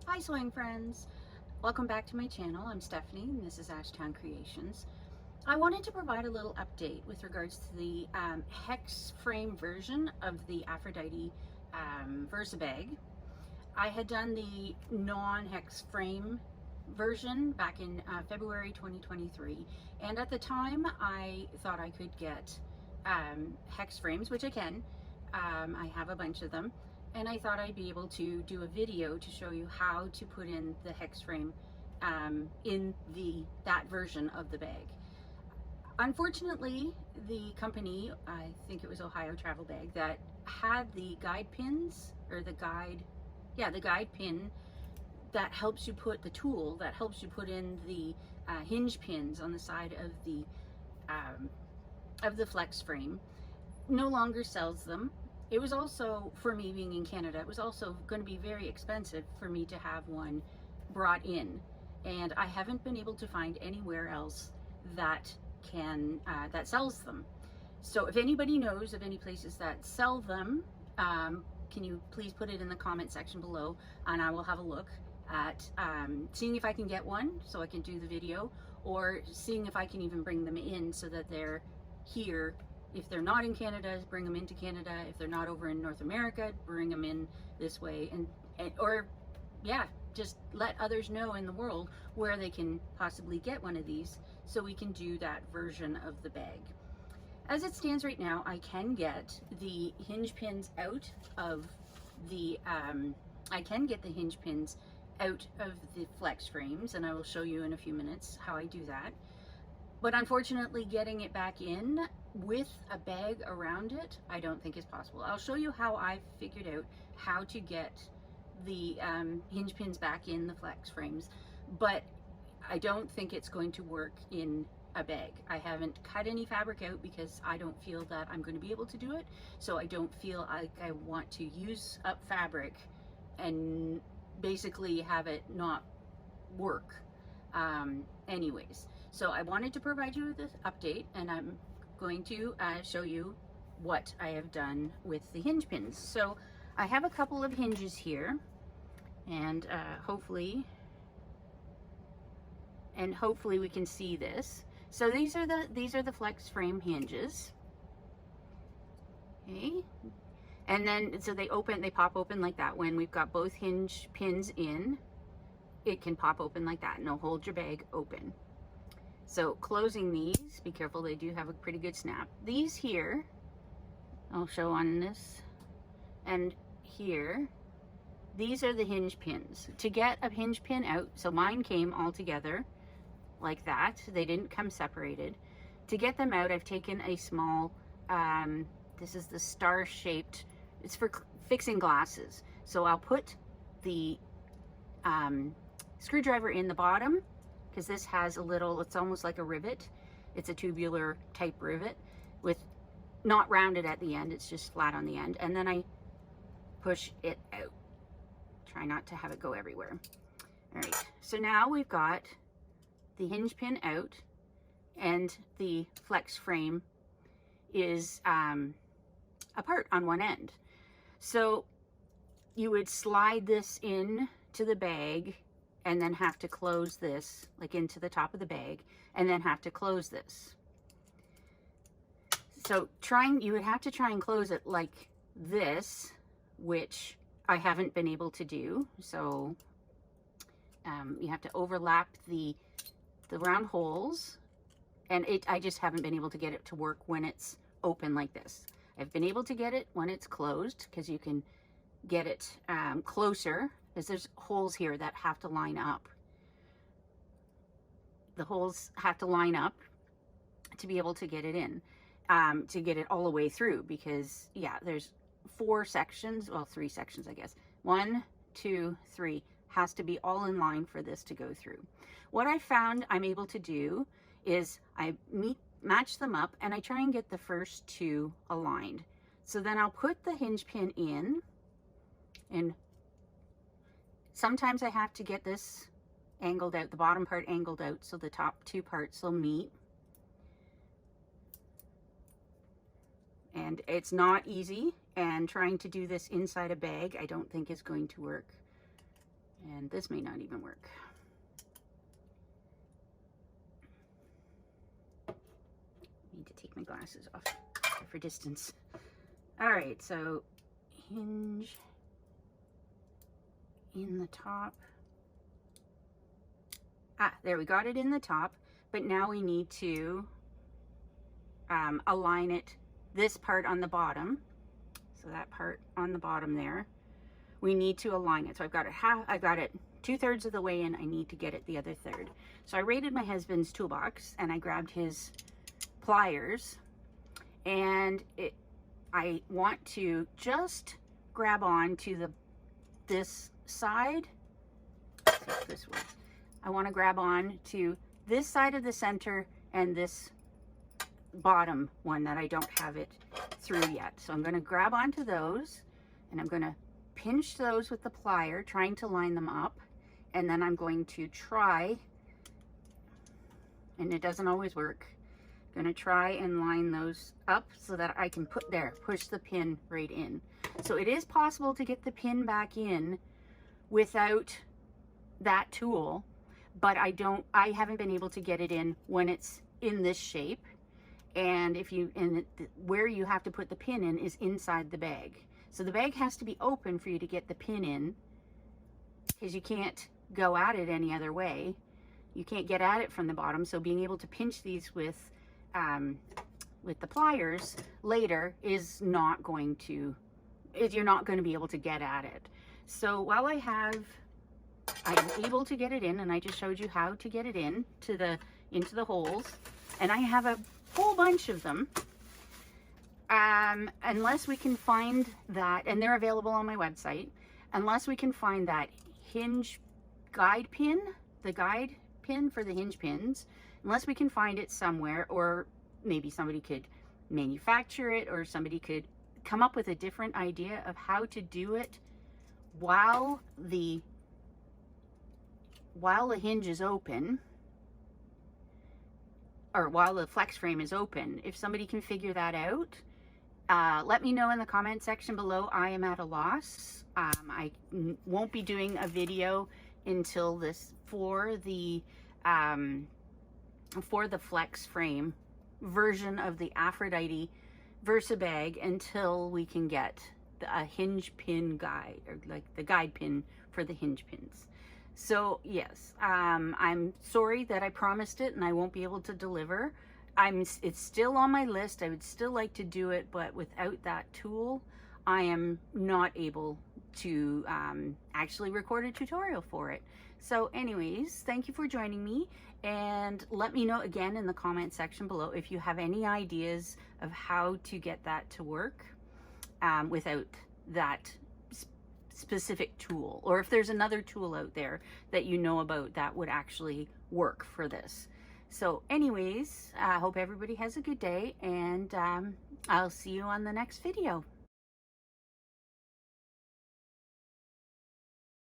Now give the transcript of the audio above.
Hi sewing friends! Welcome back to my channel. I'm Stephanie and this is Ashtown Creations. I wanted to provide a little update with regards to the Hex-Frame version of the Aphrodite Versa-Bag. I had done the non-Hex-Frame version back in February 2023, and at the time I thought I could get hex frames, which I can. I have a bunch of them, and I thought I'd be able to do a video to show you how to put in the hex frame in that version of the bag. Unfortunately, the company, I think it was Ohio Travel Bag, that had the guide pins, or the guide pin that helps you put the tool that helps you put in the hinge pins on the side of the flex frame, no longer sells them. It was also, for me being in Canada, it was also going to be very expensive for me to have one brought in, and I haven't been able to find anywhere else that that sells them. So if anybody knows of any places that sell them, can you please put it in the comment section below, and I will have a look at seeing if I can get one so I can do the video, or seeing if I can even bring them in so that they're here. If they're not in Canada, bring them into Canada. If they're not over in North America, bring them in this way, or yeah, just let others know in the world where they can possibly get one of these so we can do that version of the bag. As it stands right now, I can get the hinge pins out of the flex frames, and I will show you in a few minutes how I do that. But unfortunately, getting it back in with a bag around it, I don't think is possible. I'll show you how I figured out how to get the hinge pins back in the flex frames, but I don't think it's going to work in a bag. I haven't cut any fabric out because I don't feel that I'm going to be able to do it. So I don't feel like I want to use up fabric and basically have it not work. Anyways, so I wanted to provide you with this update, and I'm going to show you what I have done with the hinge pins. So I have a couple of hinges here, and hopefully we can see this. So these are the flex frame hinges. Okay, and then so they pop open like that. When we've got both hinge pins in, it can pop open like that, and it'll hold your bag open. So closing these, be careful, they do have a pretty good snap. These here, I'll show on this, and here, these are the hinge pins. To get a hinge pin out, so mine came all together like that. They didn't come separated. To get them out, I've taken a small, this is the star-shaped, it's for fixing glasses. So I'll put the screwdriver in the bottom, because this has a little, it's almost like a rivet. It's a tubular type rivet with not rounded at the end, it's just flat on the end. And then I push it out. Try not to have it go everywhere. All right, so now we've got the hinge pin out, and the flex frame is apart on one end. So you would slide this in to the bag and then have to close this like into the top of the bag, and then have to close this. So you would have to try and close it like this, which I haven't been able to do. So you have to overlap the round holes, and I just haven't been able to get it to work when it's open like this. I've been able to get it when it's closed, because you can get it closer, because there's holes here that have to line up. The holes have to line up to be able to get it in, to get it all the way through, because yeah, there's 4 sections, well 3 sections I guess. 1, 2, 3 has to be all in line for this to go through. What I found I'm able to do is I match them up, and I try and get the first 2 aligned. So then I'll put the hinge pin in, and sometimes I have to get this angled out, the bottom part angled out, so the top 2 parts will meet. And it's not easy, and trying to do this inside a bag I don't think is going to work. And this may not even work. Need to take my glasses off for distance. All right, so hinge in the top. Ah, there, we got it in the top, but now we need to align it, this part on the bottom. So that part on the bottom there, we need to align it. So I've got it 2/3 of the way in. I need to get it the other third. So I raided my husband's toolbox and I grabbed his pliers, and I want to just grab on to this side. Let's see if this works. I want to grab on to this side of the center and this bottom one that I don't have it through yet. So I'm going to grab onto those and I'm going to pinch those with the plier, trying to line them up, and then I'm going to try, and it doesn't always work, I'm going to try and line those up so that I can push the pin right in. So it is possible to get the pin back in without that tool, but I haven't been able to get it in when it's in this shape. And where you have to put the pin in is inside the bag. So the bag has to be open for you to get the pin in, because you can't go at it any other way. You can't get at it from the bottom. So being able to pinch these with the pliers later is not going to, you're not going to be able to get at it. So while I'm able to get it in, and I just showed you how to get it in into the holes, and I have a whole bunch of them. Unless we can find that, and they're available on my website, unless we can find that hinge guide pin, the guide pin for the hinge pins, unless we can find it somewhere, or maybe somebody could manufacture it, or somebody could come up with a different idea of how to do it while the hinge is open, or while the flex frame is open. If somebody can figure that out, let me know in the comment section below. I am at a loss. I won't be doing a video until for the flex frame version of the Aphrodite Versa-Bag until we can get a hinge pin guide, or like the guide pin for the hinge pins. So yes, I'm sorry that I promised it and I won't be able to deliver. It's still on my list. I would still like to do it, but without that tool, I am not able to actually record a tutorial for it. So anyways, thank you for joining me, and let me know again in the comment section below if you have any ideas of how to get that to work without that specific tool, or if there's another tool out there that you know about that would actually work for this. So anyways, I hope everybody has a good day, and I'll see you on the next video.